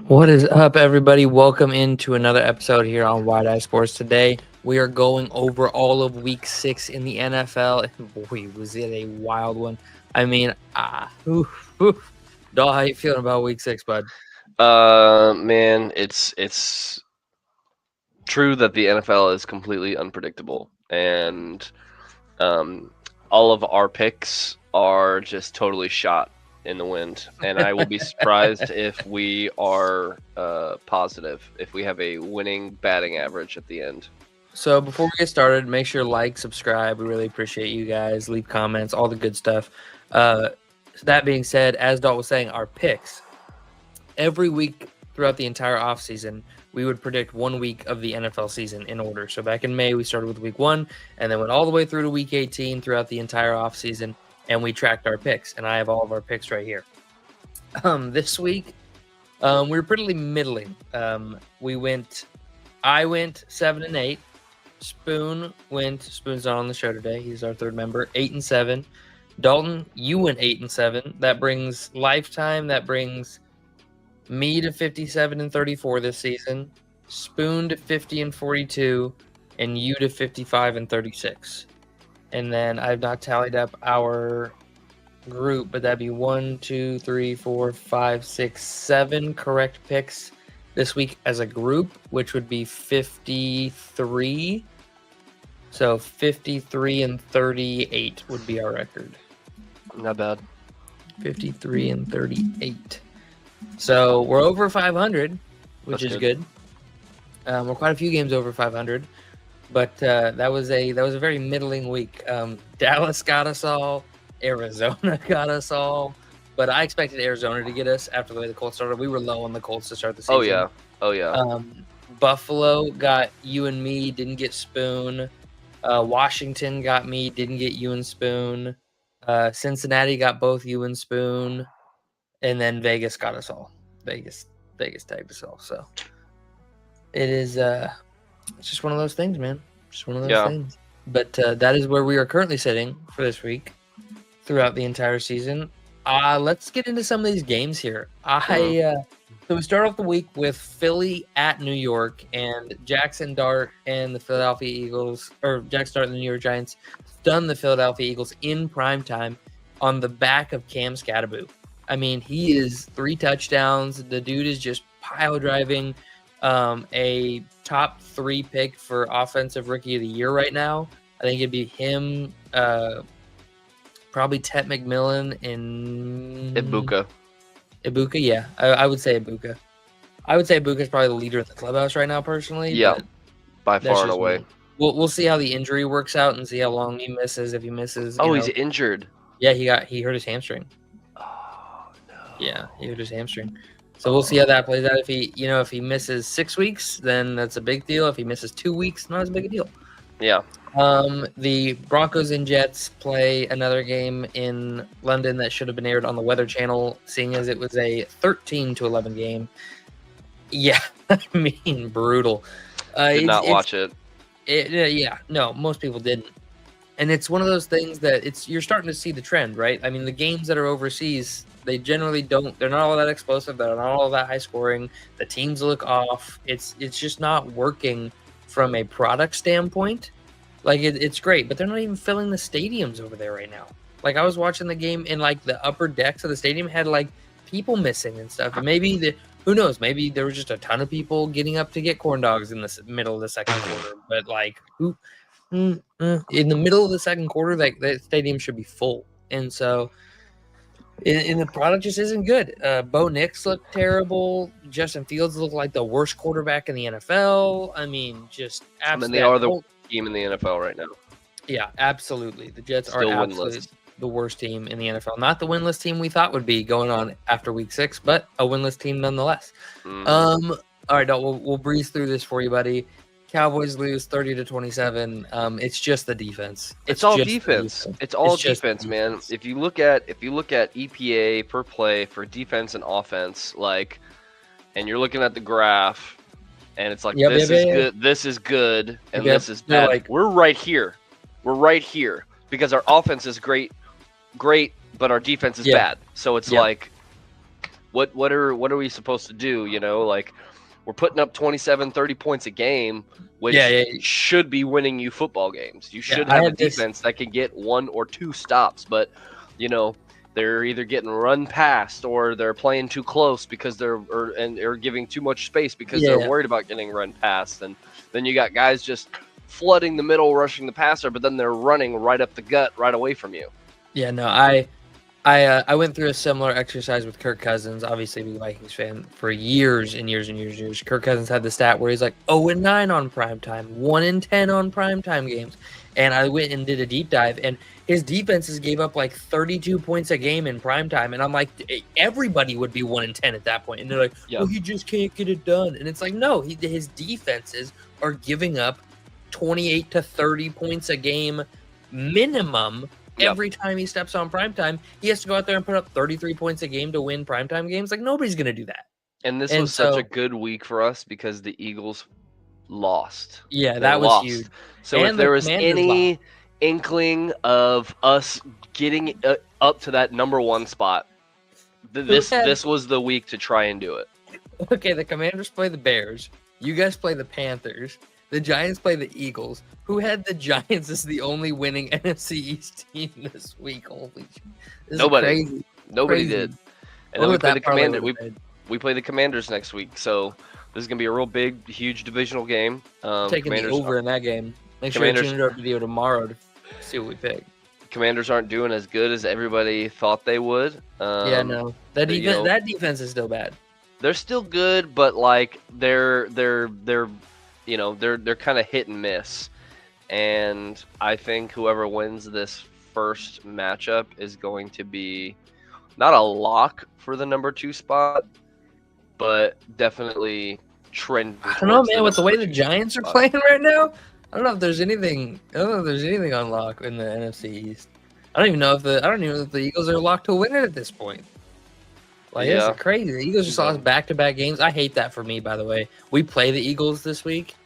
What is up, everybody? Welcome into another episode here on Wide Eye Sports. Today, we are going over all of Week 6 in the NFL. And boy, was it a wild one. I mean, Doll, how you feeling about Week 6, bud? Man, it's true that the NFL is completely unpredictable, and um, all of our picks are just totally shot in the wind. And I will be surprised if we are positive, if we have a winning batting average at the end. So, before we get started, make sure to like, subscribe. We really appreciate you guys. Leave comments, all the good stuff. That being said, as Doll was saying, our picks every week throughout the entire offseason, we would predict 1 week of the NFL season in order. So back in May, we started with week 1 and then went all the way through to week 18 throughout the entire offseason, and we tracked our picks. And I have all of our picks right here. This week, we were pretty middling. I went 7-8. Spoon's not on the show today. He's our third member, 8-7. Dalton, you went 8-7. That brings lifetime. That brings me to 57-34 this season, Spoon to 50-42, and you to 55-36. And then I've not tallied up our group, but that'd be 1, 2, 3, 4, 5, 6, 7 correct picks this week as a group, which would be 53. So 53-38 would be our record. Not bad. 53-38. So we're over 500, which That's is good. We're quite a few games over 500, but that was a very middling week. Dallas got us all, Arizona got us all, but I expected Arizona to get us after the way the Colts started. We were low on the Colts to start the season. Oh yeah. Buffalo got you and me, didn't get Spoon. Washington got me, didn't get you and Spoon. Cincinnati got both you and Spoon. And then Vegas got us all. Vegas tagged us all. So it is it's just one of those things, man. Just one of those things. But that is where we are currently sitting for this week throughout the entire season. Let's get into some of these games here. So we start off the week with Philly at New York, and Jackson Dart and the Philadelphia Eagles, or Jackson Dart and the New York Giants, stunned the Philadelphia Eagles in prime time on the back of Cam Skattebo. I mean, he is 3 touchdowns. The dude is just pile driving. A top 3 pick for offensive rookie of the year right now. I think it'd be him, probably Tet McMillan and Ibuka, yeah. I would say Ibuka. I would say Ibuka is probably the leader in the clubhouse right now, personally. Yeah, by far and away. We'll see how the injury works out and see how long he misses. If he misses, he's injured. Yeah, he hurt his hamstring. Yeah, he hurt his hamstring. So we'll see how that plays out. If he misses 6 weeks, then that's a big deal. If he misses 2 weeks, not as big a deal. Yeah. The Broncos and Jets play another game in London that should have been aired on the Weather Channel, seeing as it was a 13-11 game. Yeah, I mean, brutal. Did not watch it. Yeah, no, most people didn't. And it's one of those things that you're starting to see the trend, right? I mean, the games that are overseas, they generally they're not all that explosive, they're not all that high scoring. The teams look off. It's just not working from a product standpoint. Like it's great, but they're not even filling the stadiums over there right now. Like I was watching the game and like the upper decks of the stadium had like people missing and stuff. And maybe who knows? Maybe there was just a ton of people getting up to get corn dogs in the middle of the second quarter. But like in the middle of the second quarter, that stadium should be full. And so, and the product just isn't good. Bo Nix looked terrible. Justin Fields looked like the worst quarterback in the NFL. I mean, just absolutely. They are the team in the NFL right now. Yeah, absolutely. The Jets Still are absolutely the worst team in the NFL. Not the winless team we thought would be going on after week 6, but a winless team nonetheless. All right, we'll breeze through this for you, buddy. Cowboys lose 30-27. It's just the defense. It's all defense. It's all defense, man. If you look at EPA per play for defense and offense, like, and you're looking at the graph, and it's like good, this is good, and this is bad. Like, we're right here. We're right here because our offense is great, but our defense is bad. So it's like what are we supposed to do? You know, like we're putting up 27, 30 points a game, which Yeah. should be winning you football games. You should I have a had this. defense that can get 1 or 2 stops, but you know, they're either getting run past or they're playing too close because they're giving too much space because they're worried about getting run past. And then you got guys just flooding the middle, rushing the passer, but then they're running right up the gut right away from you. Yeah, no, I went through a similar exercise with Kirk Cousins, obviously being a Vikings fan for years and years and years and years. Kirk Cousins had the stat where he's like 0-9 on primetime, 1-10 on primetime games. And I went and did a deep dive, and his defenses gave up like 32 points a game in primetime. And I'm like, everybody would be 1-10 at that point. And they're like, well, he just can't get it done. And it's like, no, his defenses are giving up 28 to 30 points a game minimum. Every time he steps on primetime, he has to go out there and put up 33 points a game to win primetime games. Like, nobody's going to do that. And this was such a good week for us because the Eagles lost. Yeah, that was huge. So if there was any inkling of us getting up to that number 1 spot, this was the week to try and do it. Okay, the Commanders play the Bears. You guys play the Panthers. The Giants play the Eagles. Who had the Giants as the only winning NFC East team this week? Holy shit. Nobody. Nobody did. And then we play the Commanders. We play the Commanders next week. So this is going to be a real big, huge divisional game. Taking the over in that game. Make sure you tune into our video tomorrow to see what we pick. Commanders aren't doing as good as everybody thought they would. Yeah, no. That defense is still bad. They're still good, but like they're kind of hit and miss. And I think whoever wins this first matchup is going to be not a lock for the number 2 spot, but definitely trending. I don't know, man. With the way the Giants are playing right now, I don't know if there's anything on lock in the NFC East. I don't even know if the Eagles are locked to win it at this point. Like, it's crazy. The Eagles just lost back-to-back games. I hate that for me, by the way. We play the Eagles this week,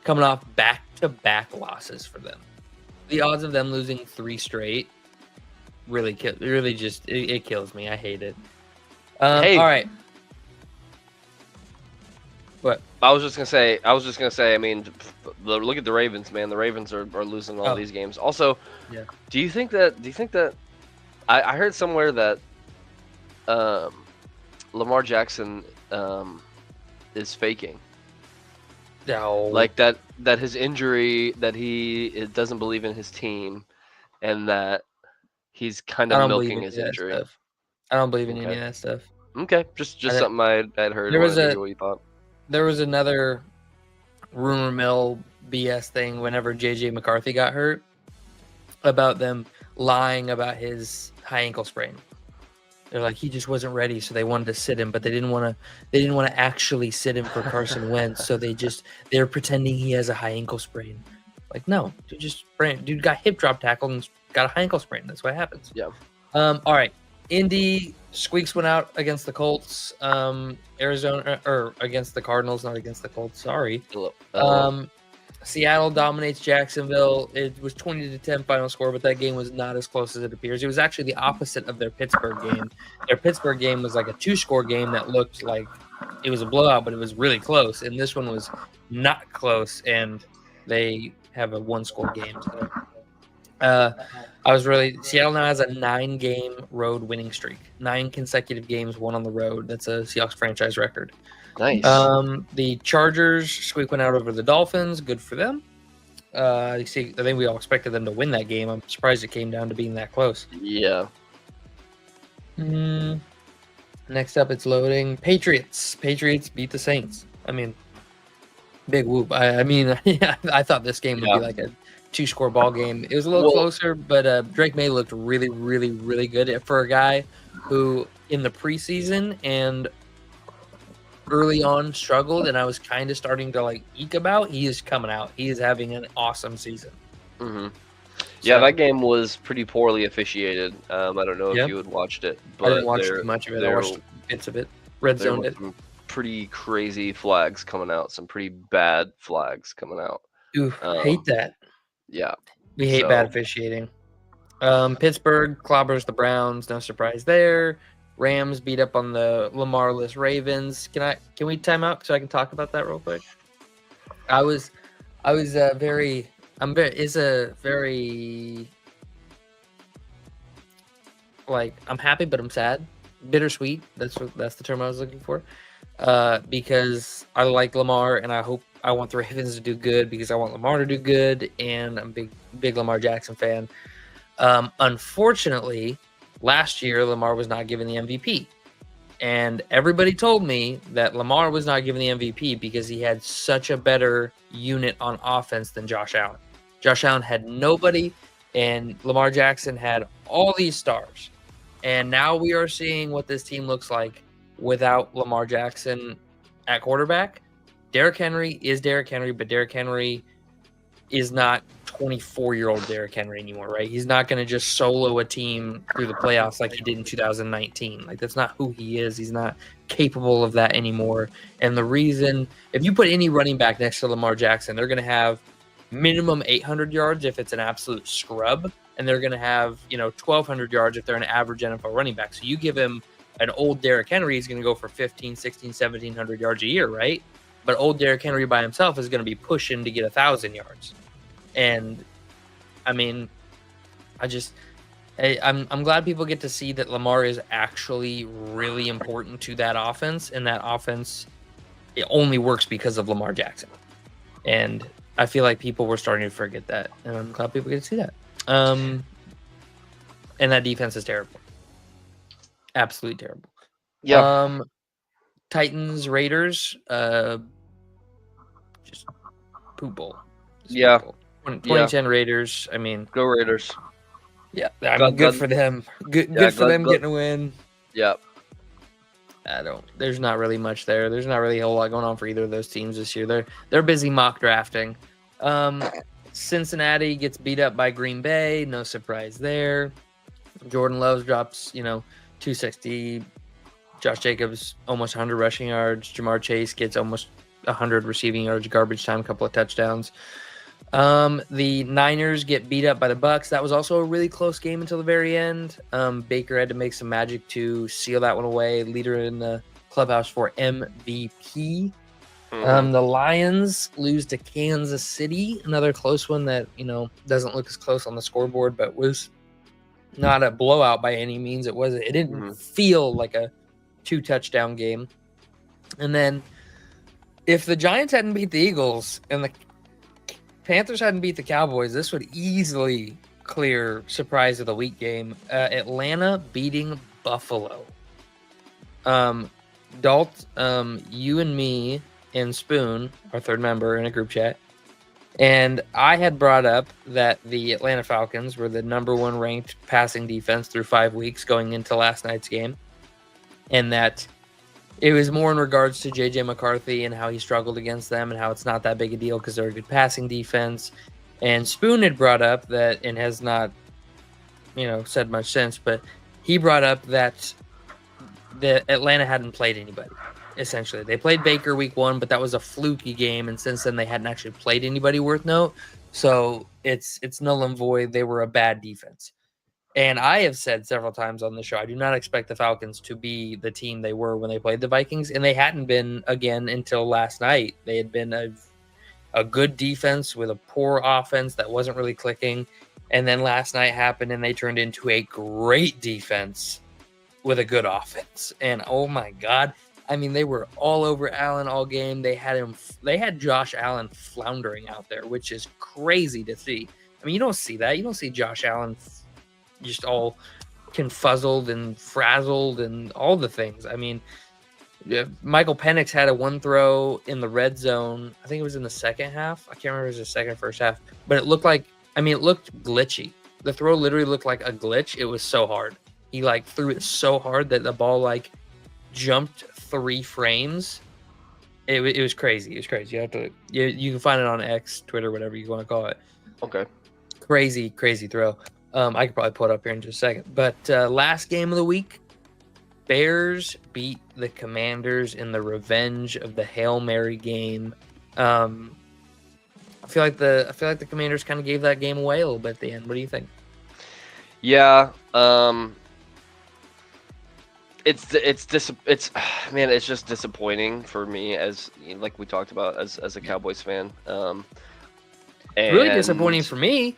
coming off back-to-back losses for them. The odds of them losing 3 straight it kills me. I hate it. Hey. All right. What? I was just gonna say. I mean, look at the Ravens, man. The Ravens are losing all these games. Also, do you think that? I heard somewhere that Lamar Jackson is faking. No. Like that his injury, that he doesn't believe in his team, and that he's kind of milking his injury. I don't believe in any of that stuff. Okay, just something I'd heard. What you thought. There was another rumor mill BS thing whenever JJ McCarthy got hurt about them lying about his high ankle sprain. They're like, he just wasn't ready, so they wanted to sit him, but they didn't want to actually sit him for Carson Wentz, so they're pretending he has a high ankle sprain. Like, no, dude got hip drop tackled and got a high ankle sprain. That's what happens. Yeah. All right. Indy squeaks went out against the Colts. Arizona or against the Cardinals, not against the Colts. Sorry. Seattle dominates Jacksonville. It was 20-10 final score, but that game was not as close as it appears. It was actually the opposite of their Pittsburgh game. Their Pittsburgh game was like a 2-score game that looked like it was a blowout, but it was really close. And this one was not close, and they have a 1-score game. So, Seattle now has a 9-game road winning streak. 9 consecutive games won on the road. That's a Seahawks franchise record. Nice. The Chargers squeak went out over the Dolphins. Good for them. I think we all expected them to win that game. I'm surprised it came down to being that close. Yeah. Next up, it's loading. Patriots beat the Saints. I mean, big whoop. I mean, I thought this game would be like a 2-score ball game. It was a little closer, but Drake May looked really, really, really good for a guy who in the preseason and early on struggled, and I was kind of starting to like eke about. He is coming out. He is having an awesome season. Mm-hmm. Yeah, that game was pretty poorly officiated. I don't know if you had watched it, but I didn't watch too much of it. I watched bits of it. Red zoned it. Some pretty crazy flags coming out. Some pretty bad flags coming out. Ooh, hate that. Yeah, we hate bad officiating. Pittsburgh clobbers the Browns. No surprise there. Rams beat up on the Lamar-less Ravens. Can we time out so I can talk about that real quick? I was very it's a very like I'm happy but I'm sad. Bittersweet. That's the term I was looking for. Because I like Lamar and I want the Ravens to do good because I want Lamar to do good, and I'm a big Lamar Jackson fan. Unfortunately, last year Lamar was not given the MVP. And everybody told me that Lamar was not given the MVP because he had such a better unit on offense than Josh Allen. Josh Allen had nobody, and Lamar Jackson had all these stars. And now we are seeing what this team looks like without Lamar Jackson at quarterback. Derrick Henry is Derrick Henry, but Derrick Henry is not 24-year-old Derrick Henry anymore, right? He's not going to just solo a team through the playoffs like he did in 2019. Like, that's not who he is. He's not capable of that anymore. And the reason, if you put any running back next to Lamar Jackson, they're going to have minimum 800 yards if it's an absolute scrub, and they're going to have 1,200 yards if they're an average NFL running back. So you give him an old Derrick Henry, he's going to go for 15, 16, 1,700 yards a year, right? But old Derrick Henry by himself is going to be pushing to get 1,000 yards. And I mean, I'm glad people get to see that Lamar is actually really important to that offense, and that offense, it only works because of Lamar Jackson. And I feel like people were starting to forget that, and I'm glad people get to see that. And that defense is terrible, absolutely terrible. Yeah. Titans, Raiders, just poop bowl. Yeah. 2010 Raiders. I mean, go Raiders. Yeah, I mean, good for them. Good for them getting a win. Yeah. There's not really much there. There's not really a whole lot going on for either of those teams this year. They're busy mock drafting. Cincinnati gets beat up by Green Bay. No surprise there. Jordan Love drops, 260. Josh Jacobs almost 100 rushing yards. Jamar Chase gets almost 100 receiving yards, garbage time, couple of touchdowns. The Niners get beat up by the Bucks. That was also a really close game until the very end. Baker had to make some magic to seal that one away. Leader in the clubhouse for MVP. The Lions lose to Kansas City. Another close one that, doesn't look as close on the scoreboard, but was not a blowout by any means. It didn't feel like a 2-touchdown game. And then if the Giants hadn't beat the Eagles and the Panthers hadn't beat the Cowboys, this would easily clear surprise of the week game. Atlanta beating Buffalo. Dalt, you and me and Spoon, our third member in a group chat, and I had brought up that the Atlanta Falcons were the number 1 ranked passing defense through 5 weeks going into last night's game, and that it was more in regards to J.J. McCarthy and how he struggled against them and how it's not that big a deal because they're a good passing defense. And Spoon had brought up that, and has not, said much since, but he brought up that the Atlanta hadn't played anybody, essentially. They played Baker week 1, but that was a fluky game, and since then they hadn't actually played anybody worth note. So it's null and void. They were a bad defense. And I have said several times on the show, I do not expect the Falcons to be the team they were when they played the Vikings, and they hadn't been again until last night. They had been a good defense with a poor offense that wasn't really clicking, and then last night happened, and they turned into a great defense with a good offense. And oh my God, I mean, they were all over Allen all game. They had Josh Allen floundering out there, which is crazy to see. I mean, you don't see that. You don't see Josh Allen just all confuzzled and frazzled and all the things. I mean, Michael Penix had a 1 throw in the red zone. I think it was in the second half. I can't remember if it was the second or first half, but it looked glitchy. The throw literally looked like a glitch. It was so hard. He threw it so hard that the ball jumped 3 frames. It was crazy. It was crazy. You can find it on X, Twitter, whatever you want to call it. Okay. Crazy throw. I could probably pull it up here in just a second. But last game of the week, Bears beat the Commanders in the revenge of the Hail Mary game. I feel like the Commanders kind of gave that game away a little bit at the end. What do you think? Yeah. it's man, it's just disappointing for me as like we talked about as a Cowboys fan. It's really disappointing And for me.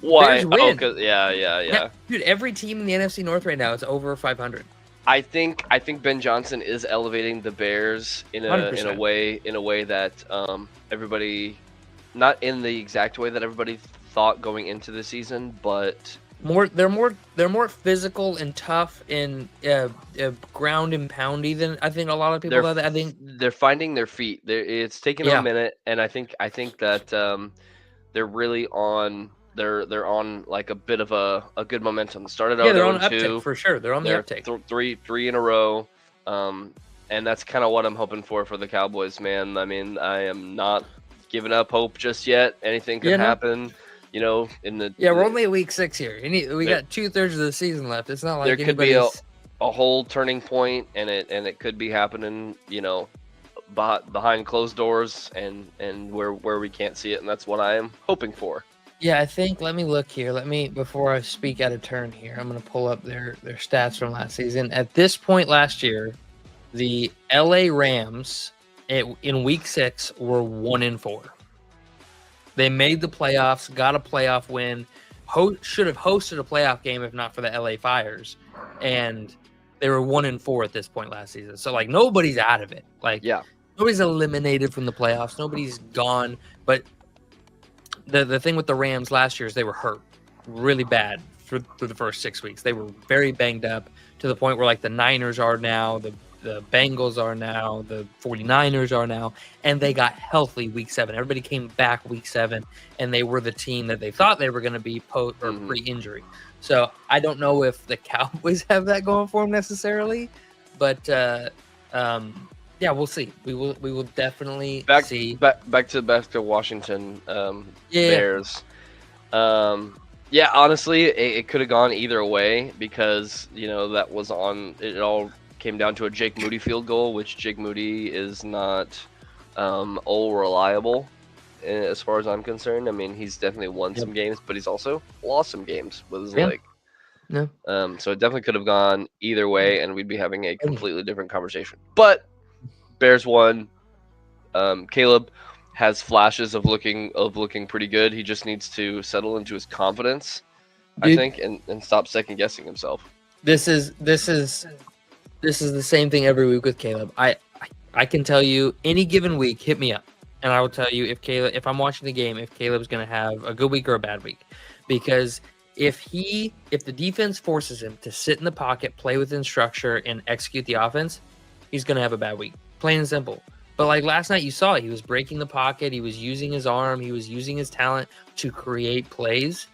why? Bears Oh, win. 'cause yeah. Dude, every team in the NFC North right now is over 500. I think Ben Johnson is elevating the Bears in a 100%. way that everybody, not in the exact way that everybody thought going into the season, but They're more physical and tough and ground and poundy than I think a lot of people. I think they're finding their feet. It's taken them a minute, and I think that they're really on. They're on like a bit of a good momentum. Started out they're on 0-2. uptick for sure. They're on the uptick. Three in a row, and that's kind of what I'm hoping for the Cowboys, man. I mean, I am not giving up hope just yet. Anything could happen. You know, we're only at week 6 here. We got 2/3 of the season left. It's not like there could be a whole turning point, and it could be happening. You know, behind closed doors and where we can't see it, and that's what I am hoping for. Yeah, I think. Let me look here. Before I speak out of turn here, I'm going to pull up their stats from last season. At this point last year, the LA Rams in week 6 were 1-4. They made the playoffs, got a playoff win, should have hosted a playoff game if not for the LA Fires, and they were 1-4 at this point last season. So like nobody's out of it. Like nobody's eliminated from the playoffs. Nobody's gone. But the thing with the Rams last year is they were hurt really bad through the first 6 weeks. They were very banged up to the point where like the Niners are now, the Bengals are now, the 49ers are now, and they got healthy week 7. Everybody came back week 7, and they were the team that they thought they were going to be pre-injury. So I don't know if the Cowboys have that going for them necessarily, but we'll see. We will definitely see. Back to Washington Bears. Honestly, it could have gone either way because that was on. It all came down to a Jake Moody field goal, which Jake Moody is not all reliable as far as I'm concerned. I mean, he's definitely won some games, but he's also lost some games with his leg. No. So it definitely could have gone either way, and we'd be having a completely different conversation. But Bears won. Caleb has flashes of looking pretty good. He just needs to settle into his confidence, I think, and stop second guessing himself. This is the same thing every week with Caleb. I can tell you any given week, hit me up, and I will tell you if I'm watching the game, if Caleb's going to have a good week or a bad week, because if the defense forces him to sit in the pocket, play within structure, and execute the offense, he's going to have a bad week, plain and simple. But like last night, you saw he was breaking the pocket, he was using his arm, he was using his talent to create plays,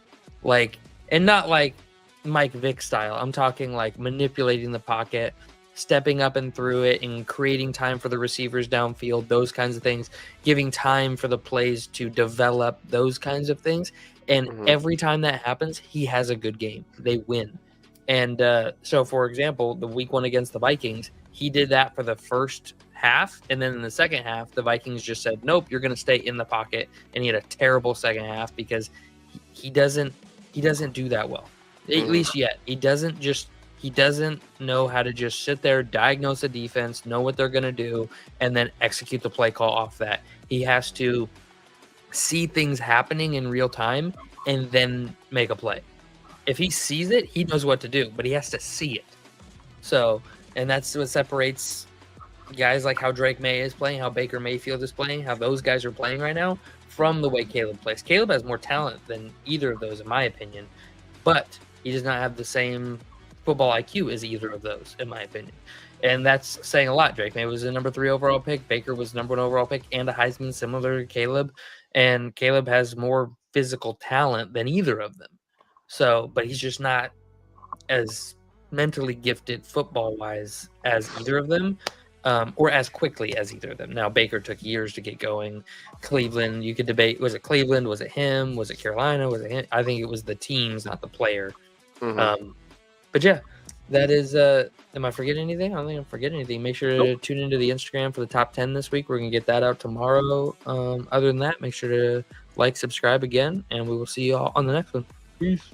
and not like Mike Vick style. I'm talking like manipulating the pocket, stepping up and through it, and creating time for the receivers downfield, those kinds of things, giving time for the plays to develop, those kinds of things. And every time that happens, he has a good game. They win. And so, for example, the week 1 against the Vikings, he did that for the first half. And then in the second half, the Vikings just said, nope, you're going to stay in the pocket. And he had a terrible second half because he doesn't do that well, at least yet. He doesn't know how to just sit there, diagnose the defense, know what they're going to do, and then execute the play call off that. He has to see things happening in real time and then make a play. If he sees it, he knows what to do, but he has to see it. So, and that's what separates guys like how Drake May is playing, how Baker Mayfield is playing, how those guys are playing right now from the way Caleb plays. Caleb has more talent than either of those, in my opinion, but he does not have the same football IQ as either of those, in my opinion. And that's saying a lot. Drake May was a number 3 overall pick. Baker was number 1 overall pick and a Heisman, similar to Caleb. And Caleb has more physical talent than either of them. So, but he's just not as mentally gifted football-wise as either of them, or as quickly as either of them. Now, Baker took years to get going. Cleveland, you could debate, was it Cleveland? Was it him? Was it Carolina? Was it him? I think it was the teams, not the player. But yeah, that is, am I forgetting anything? I don't think I'm forgetting anything. Make sure to tune into the Instagram for the top 10 this week. We're going to get that out tomorrow. Other than that, make sure to like, subscribe again, and we will see you all on the next one. Peace.